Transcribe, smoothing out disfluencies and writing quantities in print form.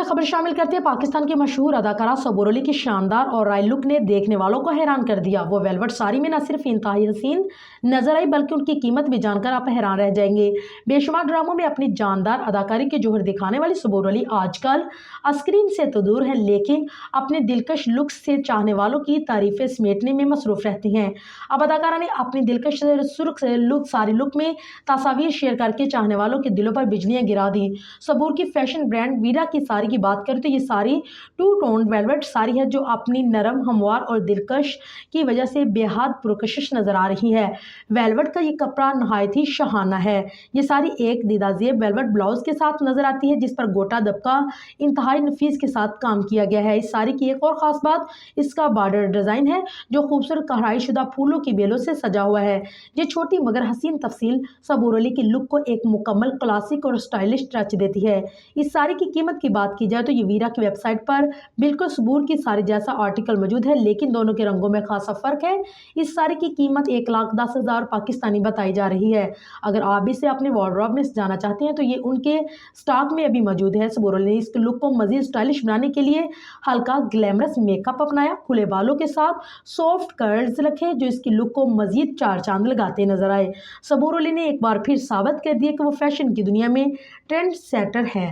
खबर शामिल करते हैं। पाकिस्तान की मशहूर अदाकारा सबूर अली की शानदार और रॉयल लुक ने देखने वालों को हैरान कर दिया। वो वेलवेट साड़ी में न सिर्फ इंतहाई हसीन नजर आई बल्कि उनकी कीमत भी जानकर आप हैरान रह जाएंगे। बेशुमार ड्रामों में अपनी जानदार अदाकारी के जोहर दिखाने वाली सबूर अली आजकल स्क्रीन से तो दूर है, लेकिन अपने दिलकश लुक से चाहने वालों की तारीफें समेटने में मसरूफ रहती हैं। अब अदाकारा ने अपनी दिलकश सुर्ख सारी लुक में तस्वीर शेयर करके चाहने वालों के दिलों पर बिजलियां गिरा दी। सबूर की फैशन ब्रांड वीरा की साड़ी की बात करें तो ये sari two tone velvet sari है जो अपनी नरम, हमवार और दिलकश की वजह से बेहद पुरकशिश नजर आ रही है। वेलवेट का ये कपड़ा नहायत ही शहाना है। ये साड़ी एक दीदाजेब वेलवेट ब्लाउज के साथ नजर आती है जिस पर गोटा दबका इंतहाई नफीस के साथ काम किया गया है। इस साड़ी की एक और खास बात इसका बॉर्डर डिजाइन है जो खूबसूरत कढ़ाई शुदा फूलों की बेलों से सजा हुआ है। ये छोटी मगर हसीन तफसील सबूर अली की लुक को एक मुकम्मल क्लासिक और स्टाइलिश टच देती है। इस साड़ी की कीमत की बात की जाए तो ये वीरा की वेबसाइट पर बिल्कुल सबूर की साड़ी जैसा आर्टिकल मौजूद है, लेकिन दोनों के रंगों में खासा फर्क है। इस साड़ी की कीमत 1,10,000 पाकिस्तानी बताई जा रही है। अगर आप इसे अपने वार्डरोब में सजाना चाहते हैं तो ये उनके स्टॉक में अभी मौजूद है। सबूर अली ने इस लुक को मजीद स्टाइलिश बनाने के लिए हल्का ग्लैमरस मेकअप अपनाया, खुले बालों के साथ सॉफ्ट कर्ल्स रखे जो इसकी लुक को मजीद चार चांद लगाते नजर आए। सबूर अली ने एक बार फिर साबित कर दिया कि वो फैशन की दुनिया में ट्रेंड सेटर है।